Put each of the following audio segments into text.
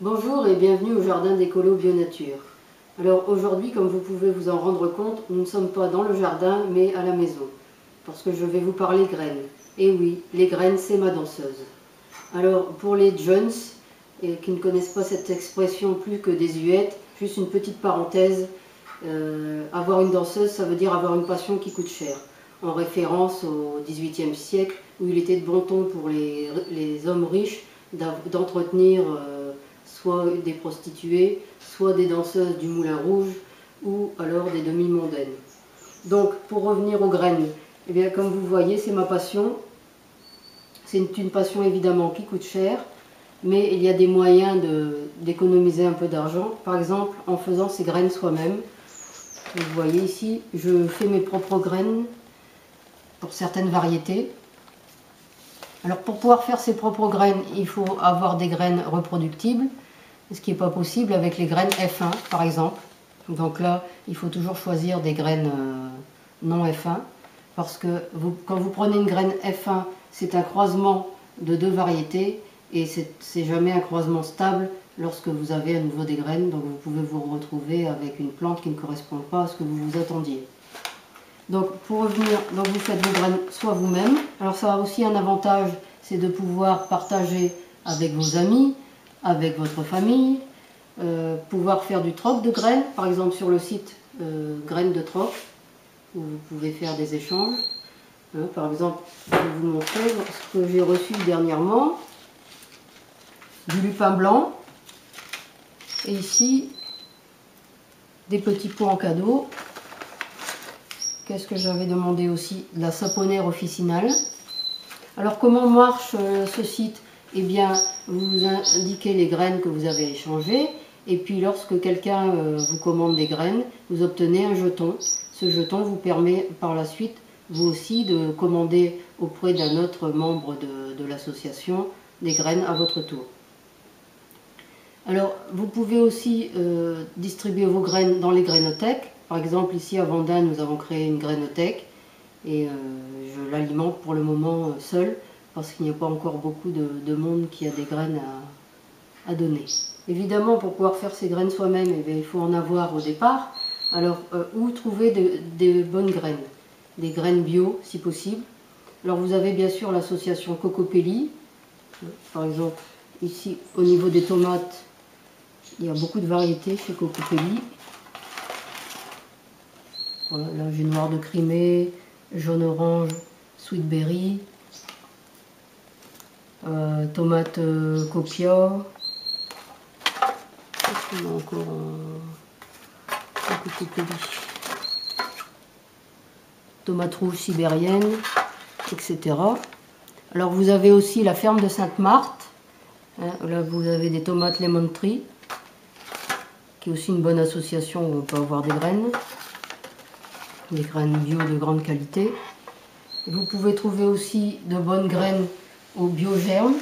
Bonjour et bienvenue au jardin d'Écolo Bio Nature. Alors aujourd'hui, comme vous pouvez vous en rendre compte, nous ne sommes pas dans le jardin mais à la maison. Parce que je vais vous parler graines. Et oui, les graines c'est ma danseuse. Alors pour les jeunes qui ne connaissent pas cette expression plus que désuète, juste une petite parenthèse, avoir une danseuse ça veut dire avoir une passion qui coûte cher. En référence au XVIIIe siècle où il était de bon ton pour les hommes riches d'entretenir soit des prostituées, soit des danseuses du Moulin Rouge, ou alors des demi-mondaines. Donc, pour revenir aux graines, eh bien, comme vous voyez, c'est ma passion. C'est une passion évidemment qui coûte cher, mais il y a des moyens d'économiser un peu d'argent. Par exemple, en faisant ces graines soi-même. Vous voyez ici, je fais mes propres graines pour certaines variétés. Alors, pour pouvoir faire ses propres graines, il faut avoir des graines reproductibles. Ce qui n'est pas possible avec les graines F1 par exemple. Donc là, il faut toujours choisir des graines non F1 parce que quand vous prenez une graine F1, c'est un croisement de deux variétés et c'est jamais un croisement stable lorsque vous avez à nouveau des graines. Donc vous pouvez vous retrouver avec une plante qui ne correspond pas à ce que vous vous attendiez. Donc pour revenir, donc vous faites vos graines soit vous-même. Alors ça a aussi un avantage, c'est de pouvoir partager avec vos amis, avec votre famille, pouvoir faire du troc de graines, par exemple sur le site Graines de Troc, où vous pouvez faire des échanges. Par exemple, je vais vous montrer ce que j'ai reçu dernièrement, du lupin blanc, et ici, des petits pots en cadeau. Qu'est-ce que j'avais demandé aussi? De la saponaire officinale. Alors comment marche ce site? Eh bien, vous indiquez les graines que vous avez échangées, et puis lorsque quelqu'un vous commande des graines, vous obtenez un jeton. Ce jeton vous permet par la suite, vous aussi, de commander auprès d'un autre membre de l'association des graines à votre tour. Alors, vous pouvez aussi distribuer vos graines dans les grainothèques. Par exemple, ici à Vendin, nous avons créé une grainothèque, et je l'alimente pour le moment seule, parce qu'il n'y a pas encore beaucoup de monde qui a des graines à donner. Évidemment, pour pouvoir faire ces graines soi-même, eh bien, il faut en avoir au départ. Alors, où trouver des bonnes graines? Des graines bio, si possible. Alors, vous avez bien sûr l'association Cocopelli. Par exemple, ici, au niveau des tomates, il y a beaucoup de variétés chez Cocopelli. Voilà, là, j'ai noir de Crimée, jaune-orange, sweetberry, tomate copia. Qu'est-ce qu'on a encore en Cocopelli? Tomate rouge sibérienne, etc. Alors vous avez aussi la ferme de Sainte-Marthe. Là vous avez des tomates Lemon Tree, qui est aussi une bonne association où on peut avoir des graines bio de grande qualité. Vous pouvez trouver aussi de bonnes graines au Biogerme.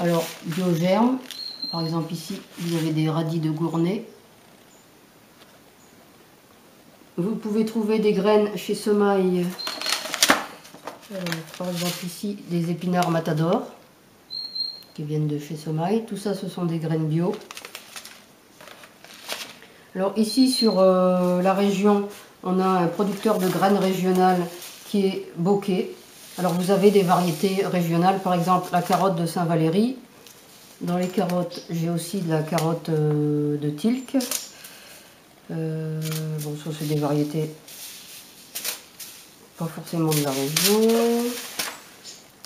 Alors Biogerme, par exemple ici vous avez des radis de Gournay. Vous pouvez trouver des graines chez Semaille, par exemple ici des épinards Matador qui viennent de chez Semaille. Tout ça, ce sont des graines bio. Alors ici sur la région, on a un producteur de graines régionales qui est Bocquet. Alors vous avez des variétés régionales, par exemple la carotte de Saint-Valery. Dans les carottes, j'ai aussi de la carotte de Tilk. Bon, ça c'est des variétés pas forcément de la région.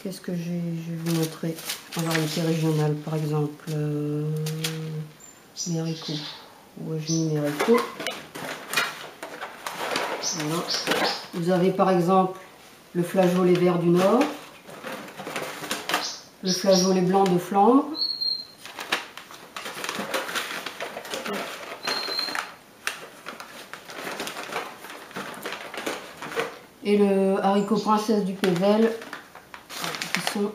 Qu'est-ce que je vais vous montrer en variété régionale? Par exemple, mes haricots. Ouais, j'ai mis mes haricots. Voilà. Vous avez par exemple le flageolet vert du Nord, le flageolet blanc de Flandre, et le haricot princesse du Pével, qui sont,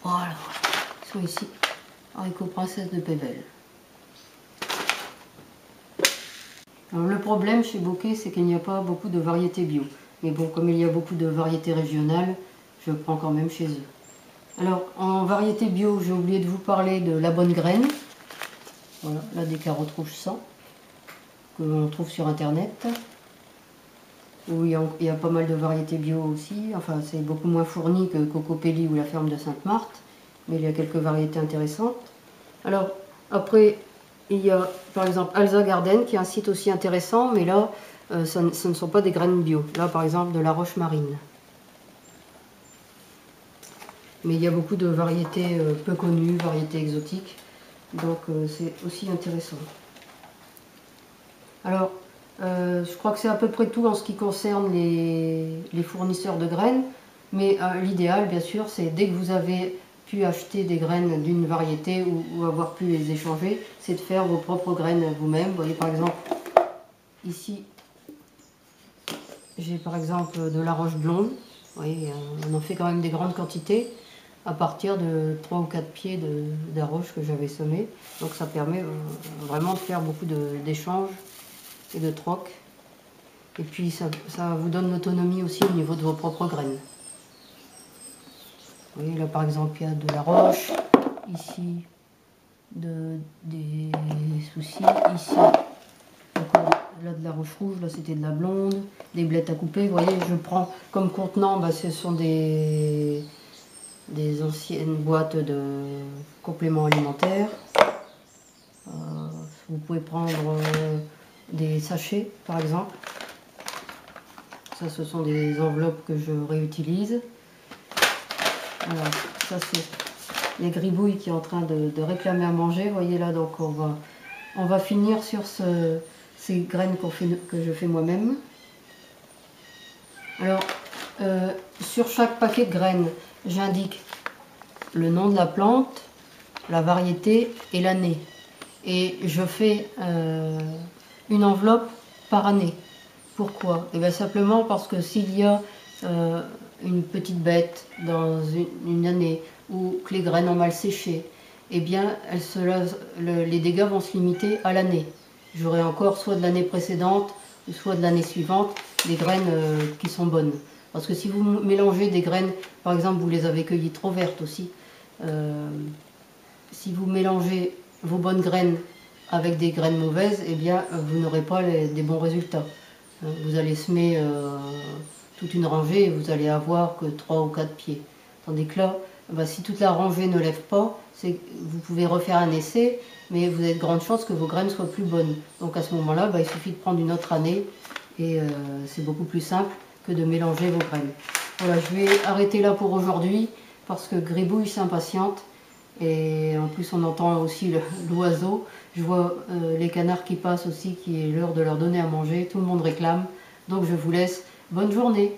voilà, ils sont ici, haricot princesse de Pével. Alors, le problème chez Bocquet, c'est qu'il n'y a pas beaucoup de variétés bio. Mais bon, comme il y a beaucoup de variétés régionales, je prends quand même chez eux. Alors, en variété bio, j'ai oublié de vous parler de la bonne graine. Voilà, là des carottes rouges 100 que l'on trouve sur internet. Où il y a pas mal de variétés bio aussi. Enfin, c'est beaucoup moins fourni que Cocopelli ou la ferme de Sainte-Marthe. Mais il y a quelques variétés intéressantes. Alors, après, il y a par exemple Alza Garden qui est un site aussi intéressant. Mais là, ce ne sont pas des graines bio. Là, par exemple, de la roche marine. Mais il y a beaucoup de variétés peu connues, variétés exotiques. Donc c'est aussi intéressant. Alors, je crois que c'est à peu près tout en ce qui concerne les fournisseurs de graines. Mais l'idéal, bien sûr, c'est dès que vous avez pu acheter des graines d'une variété ou avoir pu les échanger, c'est de faire vos propres graines vous-même. Vous voyez par exemple, ici, j'ai par exemple de la roche blonde. Vous voyez, on en fait quand même des grandes quantités à partir de 3 ou 4 pieds de roche que j'avais semé. Donc ça permet vraiment de faire beaucoup d'échanges et de troc. Et puis ça vous donne l'autonomie aussi au niveau de vos propres graines. Vous voyez là par exemple il y a de la roche, ici des soucis, ici encore là de la roche rouge, là c'était de la blonde, des blettes à couper. Vous voyez, je prends comme contenant, ce sont des anciennes boîtes de compléments alimentaires. Vous pouvez prendre des sachets par exemple. Ça, ce sont des enveloppes que je réutilise. Voilà, ça c'est les gribouilles qui est en train de réclamer à manger. Vous voyez là, donc on va finir sur ces graines que je fais moi-même. Alors, sur chaque paquet de graines, j'indique le nom de la plante, la variété et l'année. Et je fais une enveloppe par année. Pourquoi? Et bien simplement parce que s'il y a une petite bête dans une année ou que les graines ont mal séché, eh bien les dégâts vont se limiter à l'année. J'aurai encore soit de l'année précédente, soit de l'année suivante, des graines qui sont bonnes. Parce que si vous mélangez des graines, par exemple vous les avez cueillies trop vertes aussi, si vous mélangez vos bonnes graines avec des graines mauvaises, eh bien vous n'aurez pas des bons résultats. Vous allez semer toute une rangée et vous allez avoir que 3 ou 4 pieds. Tandis que là, si toute la rangée ne lève pas, vous pouvez refaire un essai, mais vous avez de grandes chances que vos graines soient plus bonnes. Donc à ce moment-là, il suffit de prendre une autre année et c'est beaucoup plus simple que de mélanger vos graines. Voilà, je vais arrêter là pour aujourd'hui parce que Gribouille s'impatiente et en plus on entend aussi l'oiseau. Je vois les canards qui passent aussi, qui est l'heure de leur donner à manger. Tout le monde réclame. Donc je vous laisse. Bonne journée.